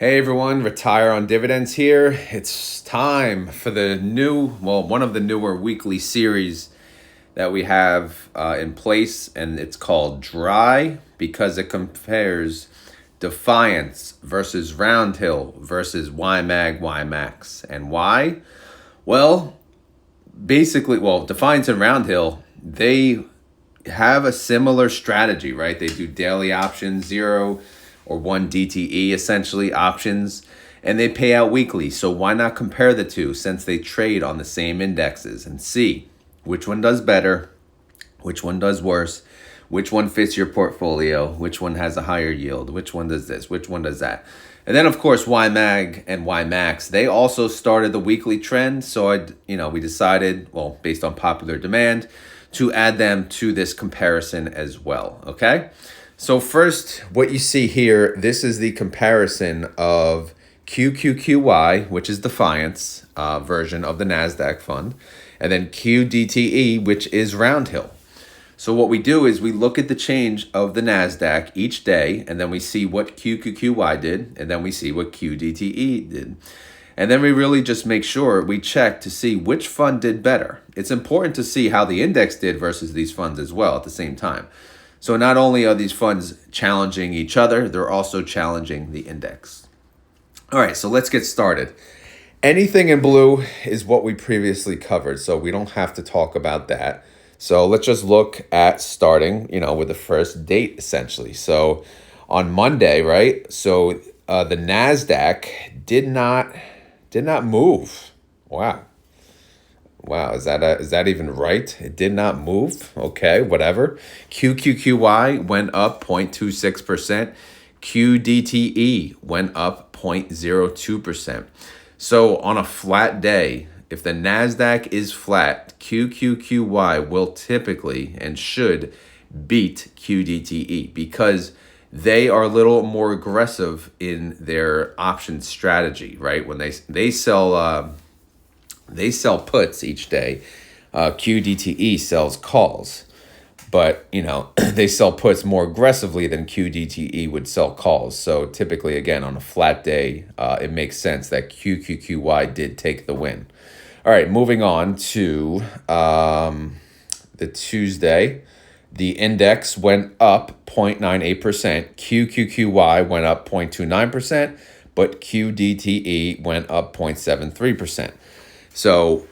Hey everyone, Retire on Dividends here. It's time for the one of the newer weekly series that we have in place, and it's called Dry because it compares Defiance versus Roundhill versus YMAG, YMAX. And why? Well, Defiance and Roundhill, they have a similar strategy, right? They do daily options, 0 or 1 DTE, essentially options, and they pay out weekly. So why not compare the two since they trade on the same indexes and see which one does better, which one does worse, which one fits your portfolio, which one has a higher yield, which one does this, which one does that. And then, of course, YMAG and YMAX, they also started the weekly trend. So, we decided, based on popular demand, to add them to this comparison as well, okay? So first, what you see here, this is the comparison of QQQY, which is Defiance version of the NASDAQ fund, and then QDTE, which is Roundhill. So what we do is we look at the change of the NASDAQ each day, and then we see what QQQY did, and then we see what QDTE did. And then we really just make sure we check to see which fund did better. It's important to see how the index did versus these funds as well at the same time. So not only are these funds challenging each other, they're also challenging the index. All right, so let's get started. Anything in blue is what we previously covered, so we don't have to talk about that. So let's just look at starting, with the first date, essentially. So on Monday, right? So the NASDAQ did not move. Wow, is that even right? It did not move. Okay, whatever. QQQY went up 0.26%. QDTE went up 0.02%. So on a flat day, if the NASDAQ is flat, QQQY will typically and should beat QDTE because they are a little more aggressive in their option strategy, right? When they sell puts each day. QDTE sells calls, but they sell puts more aggressively than QDTE would sell calls. So typically, again, on a flat day, it makes sense that QQQY did take the win. All right, moving on to the Tuesday. The index went up 0.98%. QQQY went up 0.29%, but QDTE went up 0.73%. So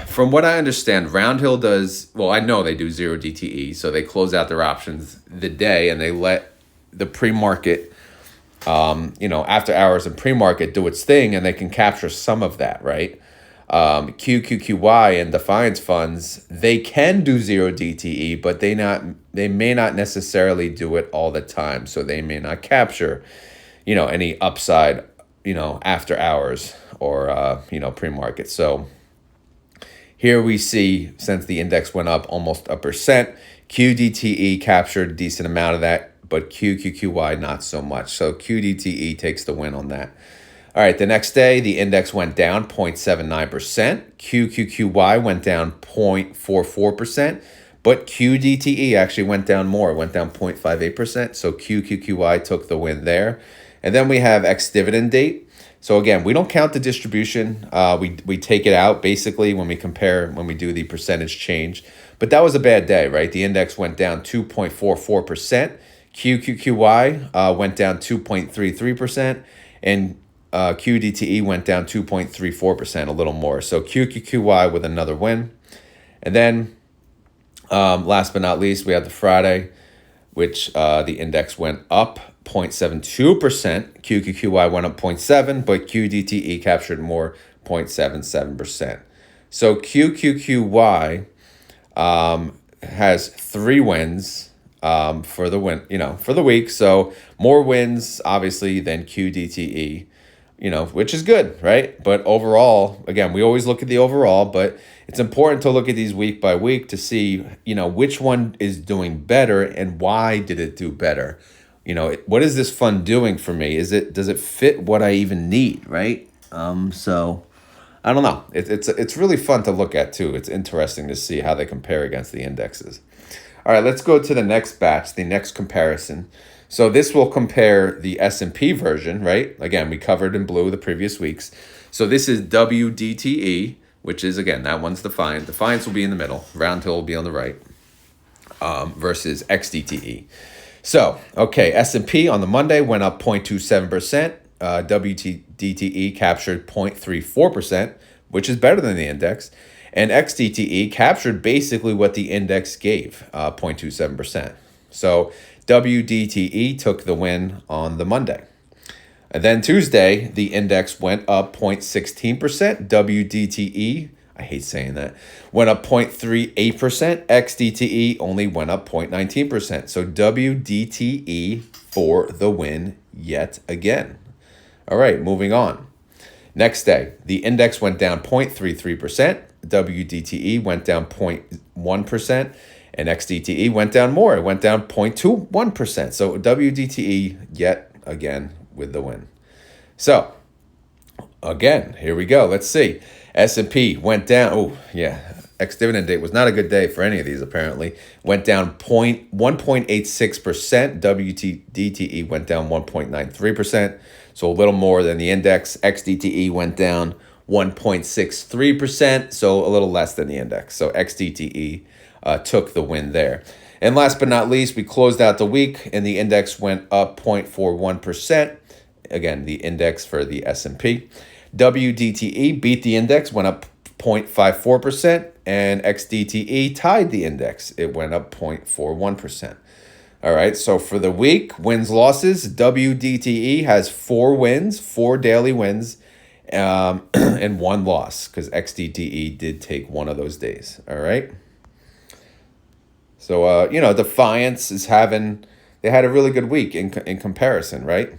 from what I understand, Roundhill does, I know they do 0 DTE, so they close out their options the day and they let the pre-market, after hours and pre-market do its thing, and they can capture some of that, right? QQQY and Defiance funds, they can do 0 DTE, but they may not necessarily do it all the time. So they may not capture, any upside, after hours or, pre-market. So here we see, since the index went up almost 1%, QDTE captured a decent amount of that, but QQQY not so much. So QDTE takes the win on that. All right, the next day, the index went down 0.79%. QQQY went down 0.44%, but QDTE actually went down more. It went down 0.58%, so QQQY took the win there. And then we have ex-dividend date. So again, we don't count the distribution. We take it out basically when we do the percentage change. But that was a bad day, right? The index went down 2.44%. QQQY went down 2.33%. And QDTE went down 2.34%, a little more. So QQQY with another win. And then last but not least, we have the Friday, which the index went up 0.72%. QQQY went up 0.7%, but QDTE captured more, 0.77%. So QQQY has 3 wins for the week. So more wins, obviously, than QDTE, which is good, right? But overall, again, we always look at the overall, but it's important to look at these week by week to see, which one is doing better and why did it do better? What is this fund doing for me? Does it fit what I even need, right? So I don't know. It's really fun to look at too. It's interesting to see how they compare against the indexes. All right, let's go to the next batch, the next comparison. So this will compare the S&P version, right? Again, we covered in blue the previous weeks. So this is WDTE, which is, again, that one's Defiance. Defiance will be in the middle. Roundhill will be on the right, versus XDTE. So, okay, S&P on the Monday went up 0.27%. WDTE captured 0.34%, which is better than the index. And XDTE captured basically what the index gave, 0.27%. So WDTE took the win on the Monday. And then Tuesday, the index went up 0.16%. WDTE, I hate saying that, went up 0.38%. XDTE only went up 0.19%. So WDTE for the win yet again. All right, moving on. Next day, the index went down 0.33%. WDTE went down 0.1%. And XDTE went down more. It went down 0.21%. So WDTE yet again with the win. So again, here we go. Let's see. S&P went down. Oh, yeah. Ex-dividend date was not a good day for any of these, apparently. Went down 1.86%. WDTE went down 1.93%. So a little more than the index. XDTE went down 1.63%. So a little less than the index. So XDTE took the win there. And last but not least, we closed out the week and the index went up 0.41%. Again, the index for the S&P. WDTE beat the index, went up 0.54%, and XDTE tied the index. It went up 0.41%. All right, so for the week, wins, losses, WDTE has 4 wins, 4 daily wins, and 1 loss, because XDTE did take one of those days. All right. So, Defiance is they had a really good week in comparison, right?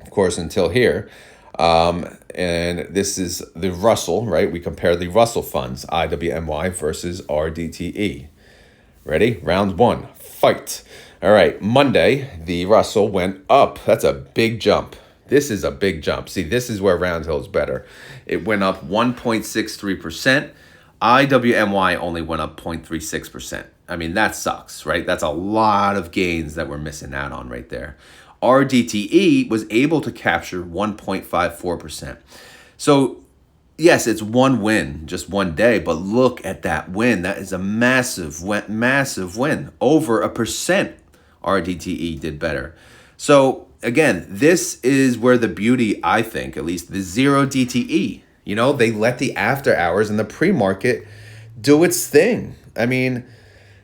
Of course, until here. And this is the Russell, right? We compare the Russell funds, IWMY versus RDTE. Ready? Round 1, fight. All right, Monday, the Russell went up. That's a big jump. This is a big jump. See, this is where Roundhill is better. It went up 1.63%. IWMY only went up 0.36%. I mean, that sucks, right? That's a lot of gains that we're missing out on right there. RDTE was able to capture 1.54%. So, yes, it's one win, just one day, but look at that win. That is a massive win. Over 1%, RDTE did better. So, again, this is where the beauty, I think, at least the 0 DTE, they let the after hours and the pre-market do its thing. I mean,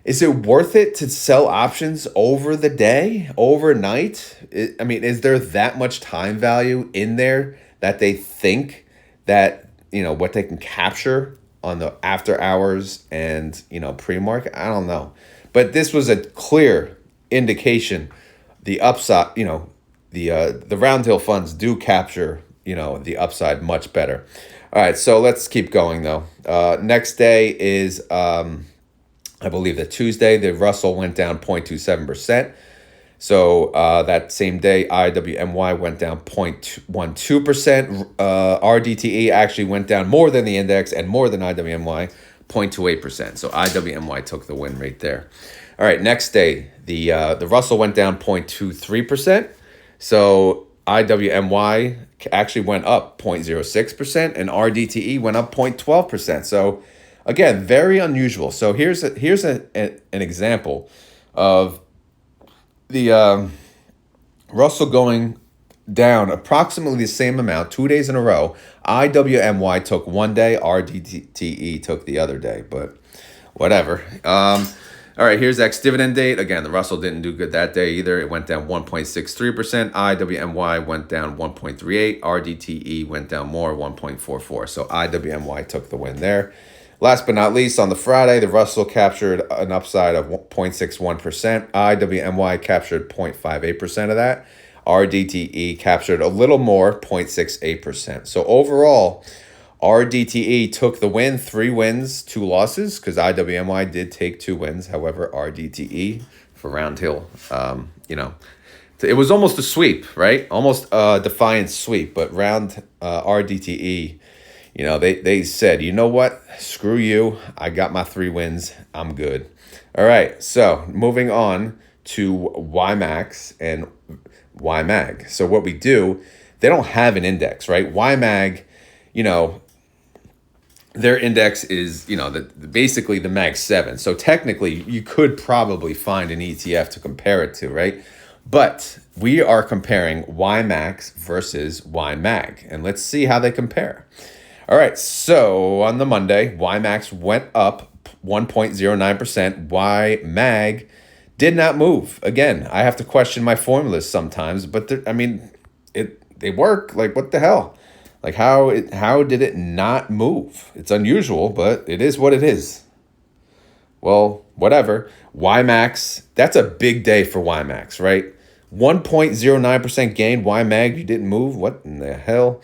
is it worth it to sell options over the day, overnight? Is there that much time value in there that they think that, what they can capture on the after hours and, pre-market? I don't know. But this was a clear indication the upside, the Roundhill funds do capture, the upside much better. All right, so let's keep going, though. Next day is, I believe that Tuesday, the Russell went down 0.27%. So that same day, IWMY went down 0.12%. RDTE actually went down more than the index and more than IWMY, 0.28%. So IWMY took the win right there. All right, next day, the Russell went down 0.23%. So IWMY actually went up 0.06%, and RDTE went up 0.12%. So again, very unusual. So here's an example of the Russell going down approximately the same amount 2 days in a row. IWMY took one day, RDTE took the other day, but whatever. All right, here's ex-dividend date. Again, the Russell didn't do good that day either. It went down 1.63%. IWMY went down 1.38. RDTE went down more, 1.44. So IWMY took the win there. Last but not least, on the Friday, the Russell captured an upside of 0.61%. IWMY captured 0.58% of that. RDTE captured a little more, 0.68%. So overall, RDTE took the win, 3 wins, 2 losses, because IWMY did take 2 wins. However, RDTE for Roundhill, it was almost a sweep, right? Almost a Defiance sweep, but RDTE, they said, you know what? Screw you. I got my 3 wins. I'm good. All right, so moving on to YMAX and YMAG. So what we do, they don't have an index, right? YMAG, you know, their index is, you know, basically the MAG 7. So technically, you could probably find an ETF to compare it to, right? But we are comparing YMAX versus YMAG, and let's see how they compare. All right, so on the Monday, YMAX went up 1.09%. YMAG did not move. Again, I have to question my formulas sometimes, but they work. Like, what the hell? Like, how did it not move? It's unusual, but it is what it is. Well, whatever. YMAX, that's a big day for YMAX, right? 1.09% gain. YMAG, you didn't move. What in the hell?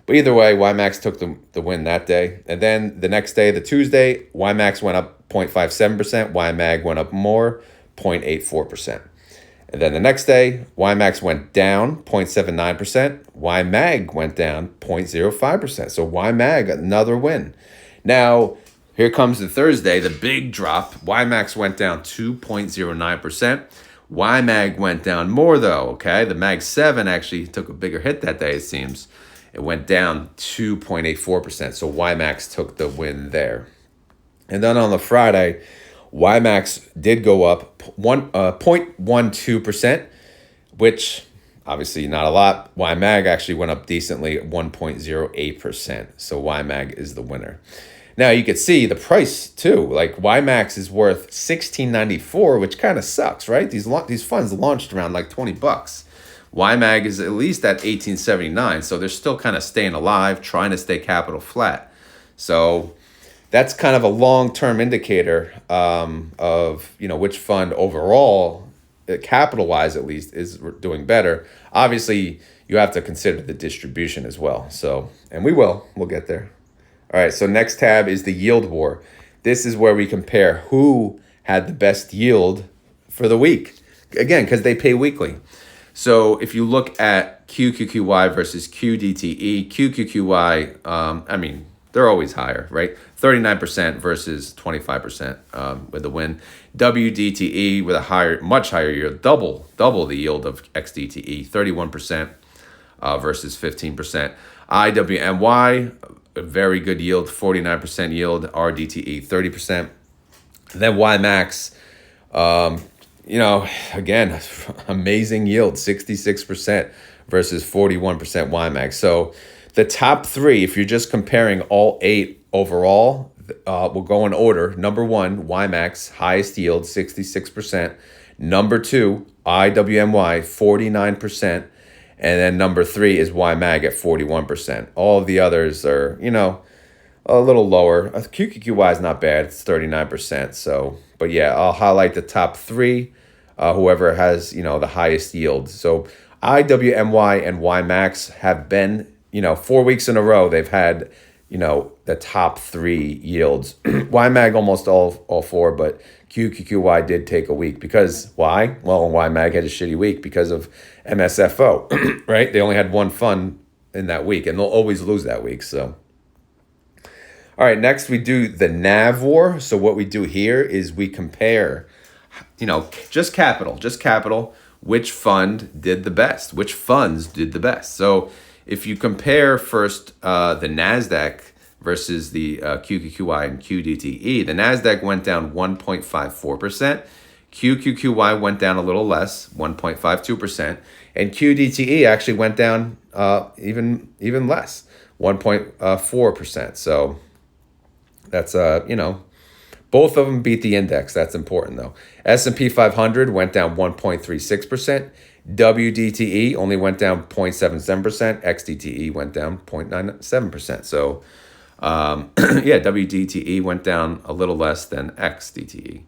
But either way, YMAX took the win that day. And then the next day, the Tuesday, YMAX went up 0.57%. YMAG went up more, 0.84%. And then the next day, YMAX went down 0.79%. YMAG went down 0.05%. So YMAG, another win. Now, here comes the Thursday, the big drop. YMAX went down 2.09%. YMAG went down more, though, okay? The MAG 7 actually took a bigger hit that day, it seems. It went down 2.84%. So YMAX took the win there. And then on the Friday, YMAX did go up 0.12%, which obviously not a lot. YMAG actually went up decently at 1.08%. So YMAG is the winner. Now you could see the price too. Like YMAX is worth $16.94, which kind of sucks, right? These funds launched around like $20. YMAG is at least at $18.79, so they're still kind of staying alive, trying to stay capital flat. So that's kind of a long-term indicator of, you know, which fund overall, capital-wise at least, is doing better. Obviously, you have to consider the distribution as well. So, and we'll get there. All right, so next tab is the yield war. This is where we compare who had the best yield for the week. Again, because they pay weekly. So if you look at QQQY versus QDTE, QQQY, they're always higher, right? 39% versus 25% with the win. WDTE with a much higher yield, double the yield of XDTE, 31% versus 15%. IWMY, a very good yield, 49% yield. RDTE, 30%. Then YMAX, again, amazing yield, 66% versus 41% YMAX. So the top three, if you're just comparing all 8 overall, we'll go in order. Number 1, YMAX, highest yield, 66%. Number 2, IWMY, 49%. And then number 3 is YMAG at 41%. All of the others are, a little lower. QQQY is not bad. It's 39%. So, but yeah, I'll highlight the top 3, whoever has, the highest yield. So IWMY and YMAX have been, 4 weeks in a row, they've had, the top 3 yields. YMAG almost all 4, but QQQY did take a week because why? Well, YMAG had a shitty week because of MSFO, right? They only had one fund in that week, and they'll always lose that week. So, all right, next we do the NAV War. So what we do here is we compare, just capital, which fund did the best, which funds did the best. So if you compare first the NASDAQ versus the QQQY and QDTE, the NASDAQ went down 1.54%. QQQY went down a little less, 1.52%. And QDTE actually went down even less, 1.4%. So that's, both of them beat the index. That's important, though. S&P 500 went down 1.36%. WDTE only went down 0.77%. XDTE went down 0.97%. So, WDTE went down a little less than XDTE.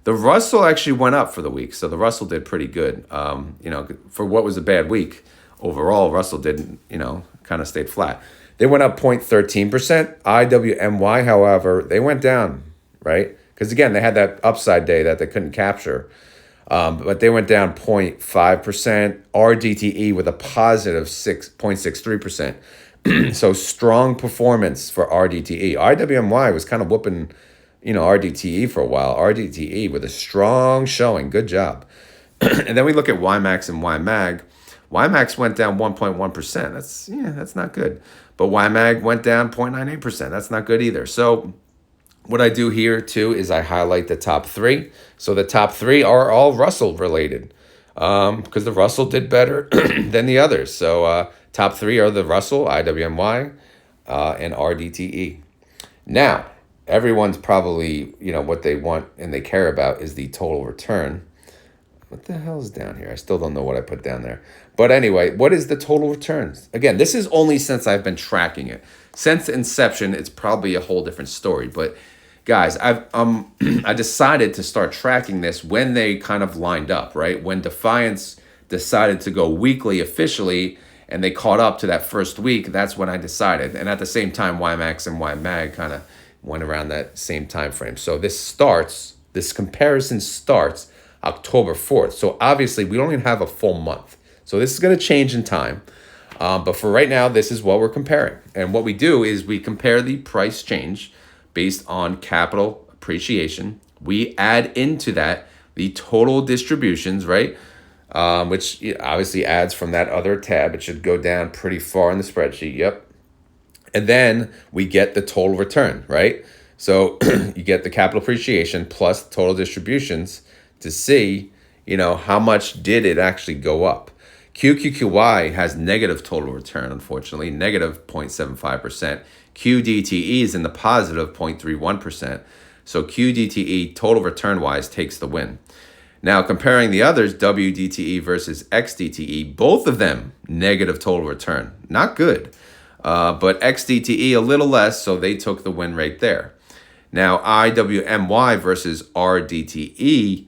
The Russell actually went up for the week, so the Russell did pretty good. For what was a bad week, overall, Russell didn't, kind of stayed flat. They went up 0.13%. IWMY, however, they went down, right? Because, again, they had that upside day that they couldn't capture. But they went down 0.5%. RDTE with a positive 6.63%. So strong performance for RDTE. IWMY was kind of whooping, RDTE for a while. RDTE with a strong showing. Good job. And then we look at YMAX and YMAG. YMAX went down 1.1%. That's not good. But YMAG went down 0.98%. That's not good either. So what I do here too is I highlight the top three. So the top three are all Russell related, because the Russell did better than the others. So top three are the Russell, IWMY, and RDTE. Now, everyone's probably, what they want and they care about is the total return. What the hell is down here? I still don't know what I put down there. But anyway, what is the total returns? Again, this is only since I've been tracking it. Since inception, it's probably a whole different story. But guys, I decided to start tracking this when they kind of lined up, right? When Defiance decided to go weekly officially and they caught up to that first week, that's when I decided. And at the same time, YMAX and YMAG kind of went around that same time frame. So this comparison starts October 4th. So obviously we don't even have a full month. So this is going to change in time. But for right now, this is what we're comparing. And what we do is we compare the price change based on capital appreciation. We add into that the total distributions, right? Which obviously adds from that other tab. It should go down pretty far in the spreadsheet. Yep. And then we get the total return, right? So you get the capital appreciation plus total distributions to see, how much did it actually go up. QQQY has negative total return, unfortunately, negative 0.75%. QDTE is in the positive 0.31%. So QDTE, total return-wise, takes the win. Now, comparing the others, WDTE versus XDTE, both of them negative total return. Not good. But XDTE a little less, so they took the win right there. Now, IWMY versus RDTE,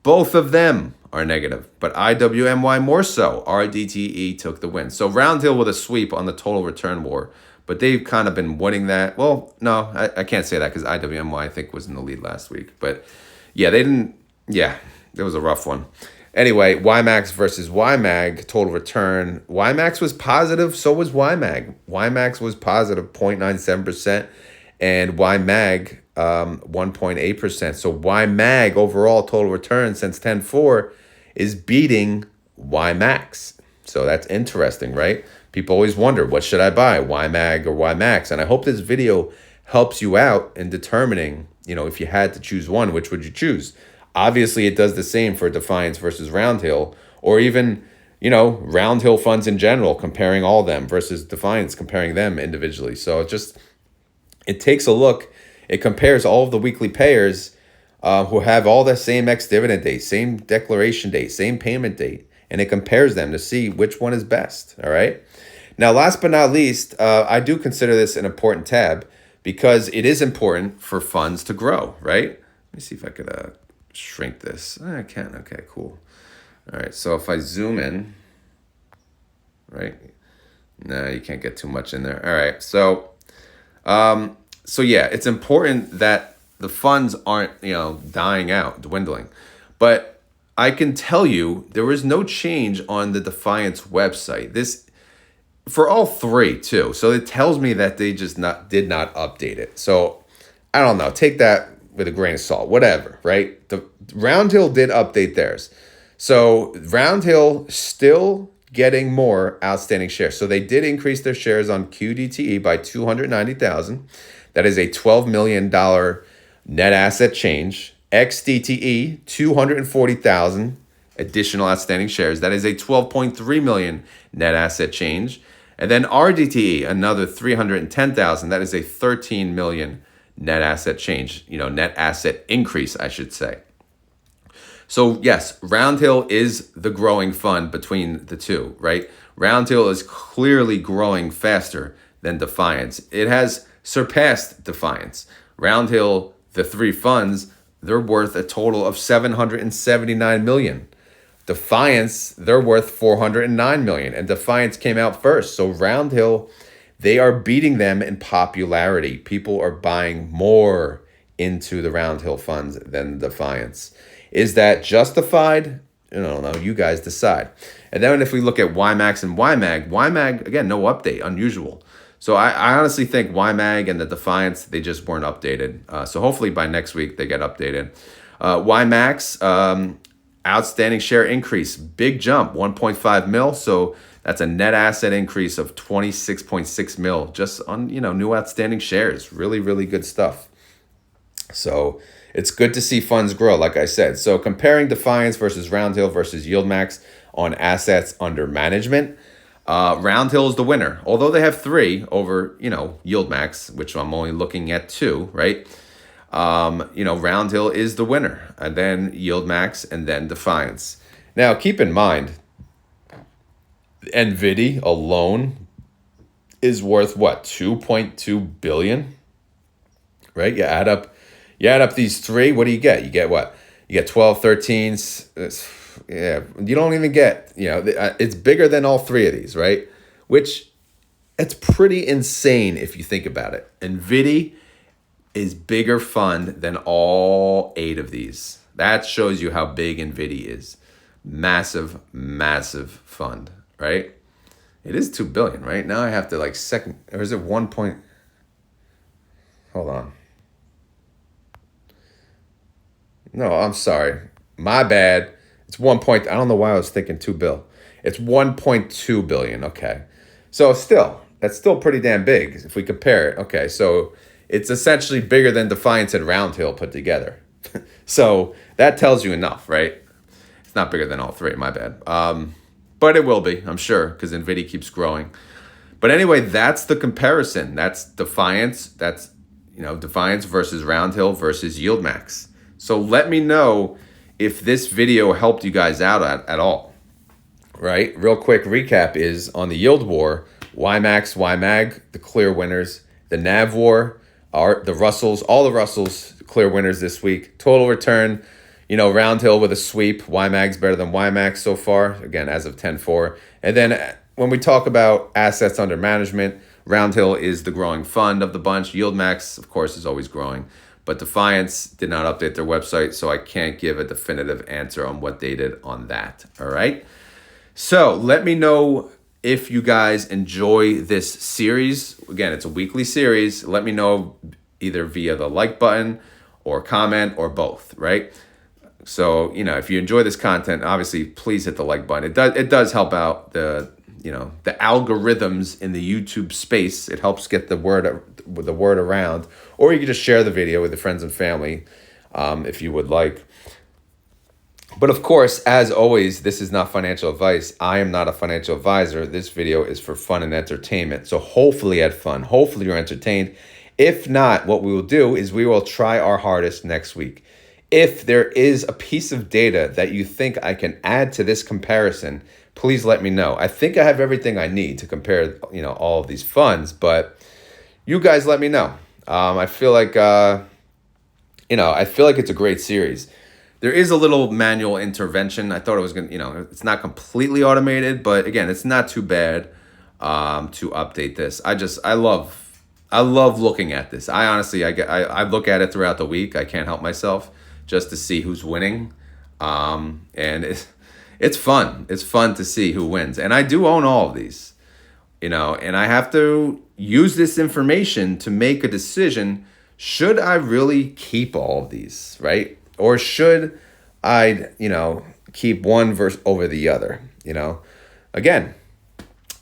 both of them are negative, but IWMY more so. RDTE took the win. So Roundhill with a sweep on the total return war, but they've kind of been winning that. Well, no, I can't say that because IWMY, I think, was in the lead last week. But yeah, it was a rough one. Anyway, YMAX versus YMAG, total return. YMAX was positive, so was YMAG. YMAX was positive 0.97%, and YMAG 1.8%. So YMAG overall total return since 10-4 is beating YMAX. So that's interesting, right? People always wonder, what should I buy, YMAG or YMAX? And I hope this video helps you out in determining, if you had to choose one, which would you choose? Obviously, it does the same for Defiance versus Roundhill, or even, Roundhill funds in general, comparing all of them versus Defiance, comparing them individually. So it takes a look. It compares all of the weekly payers who have all the same ex-dividend date, same declaration date, same payment date, and it compares them to see which one is best, all right? Now, last but not least, I do consider this an important tab because it is important for funds to grow, right? Let me see if I could shrink this. I can. Okay, cool. All right, so if I zoom in, right? No, you can't get too much in there. All right, so yeah, it's important that the funds aren't, dying out, dwindling. But I can tell you there was no change on the Defiance website. This for all three too. So it tells me that they just did not update it. So I don't know. Take that with a grain of salt, whatever, right? The Roundhill did update theirs. So Roundhill still getting more outstanding shares. So they did increase their shares on QDTE by 290,000. That is a $12 million net asset change. XDTE, 240,000 additional outstanding shares. That is a 12.3 million net asset change. And then RDTE, another 310,000. That is a 13 million net asset change, net asset increase, I should say. So yes, Roundhill is the growing fund between the two, right? Roundhill is clearly growing faster than Defiance. It has surpassed Defiance. Roundhill, the three funds, they're worth a total of 779 million. Defiance, they're worth 409 million, and Defiance came out first. So Roundhill, they are beating them in popularity. People are buying more into the Roundhill funds than Defiance. Is that justified? I don't know. You guys decide. And then if we look at YMAX and YMAG, again, no update, unusual. So I honestly think YMAG and the Defiance, they just weren't updated. So hopefully by next week they get updated. YMAX, outstanding share increase, big jump, 1.5 mil. So that's a net asset increase of 26.6 mil just on, new outstanding shares. Really, really good stuff. So it's good to see funds grow, like I said. So comparing Defiance versus Roundhill versus YieldMax on assets under management, Roundhill is the winner. Although they have 3 over, YieldMax, which I'm only looking at 2, right? Roundhill is the winner, and then YieldMax, and then Defiance. Now, keep in mind, NVIDIA alone is worth what, 2.2 billion, right? You add up these 3. What do you get? You get what? You get 12, 13. Yeah, you don't even get. It's bigger than all 3 of these, right? Which it's pretty insane if you think about it. NVIDIA is bigger fund than all 8 of these. That shows you how big NVIDIA is. Massive, massive fund, right? It is 2 billion, right? Now I have to or is it 1 point? Hold on. No, I'm sorry. My bad. It's 1 point. I don't know why I was thinking 2 bill. It's 1.2 billion. Okay. So that's still pretty damn big if we compare it. Okay. So it's essentially bigger than Defiance and Roundhill put together. So that tells you enough, right? It's not bigger than all 3, my bad. But it will be, I'm sure, because NVIDIA keeps growing. But anyway, that's the comparison. That's Defiance. That's, Defiance versus Roundhill versus YieldMax. So let me know if this video helped you guys out at all, right? Real quick recap is on the Yield War, YMAX, YMAG, the clear winners. The NAV War, the Russells, all the Russells, clear winners this week. Total return, Roundhill with a sweep. YMAG's better than YMAX so far, again, as of 10-4. And then when we talk about assets under management, Roundhill is the growing fund of the bunch. YieldMax, of course, is always growing. But Defiance did not update their website, so I can't give a definitive answer on what they did on that, all right? So let me know if you guys enjoy this series. Again, it's a weekly series. Let me know either via the like button or comment or both, right? So, if you enjoy this content, obviously, please hit the like button. It does help out the algorithms in the YouTube space. It helps get the word around. Or you can just share the video with your friends and family if you would like. But of course, as always, this is not financial advice. I am not a financial advisor. This video is for fun and entertainment. So hopefully you had fun. Hopefully you're entertained. If not, what we will do is we will try our hardest next week. If there is a piece of data that you think I can add to this comparison, please let me know. I think I have everything I need to compare, all of these funds, but you guys let me know. I feel like, it's a great series. There is a little manual intervention. I thought it was it's not completely automated, but again, it's not too bad to update this. I love looking at this. I honestly, I look at it throughout the week. I can't help myself just to see who's winning. And it's fun. It's fun to see who wins. And I do own all of these, and I have to use this information to make a decision. Should I really keep all of these, right? Or should I, keep one over the other, Again,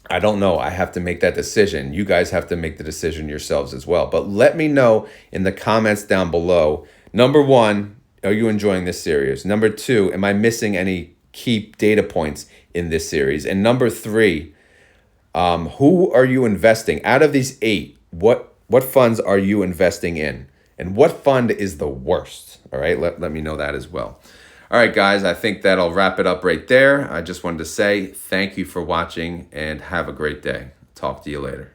I don't know. I have to make that decision. You guys have to make the decision yourselves as well. But let me know in the comments down below. Number 1, are you enjoying this series? Number 2, am I missing any key data points in this series? And number 3, who are you investing? Out of these 8, what funds are you investing in? And what fund is the worst? All right, let me know that as well. All right, guys, I think that'll wrap it up right there. I just wanted to say thank you for watching and have a great day. Talk to you later.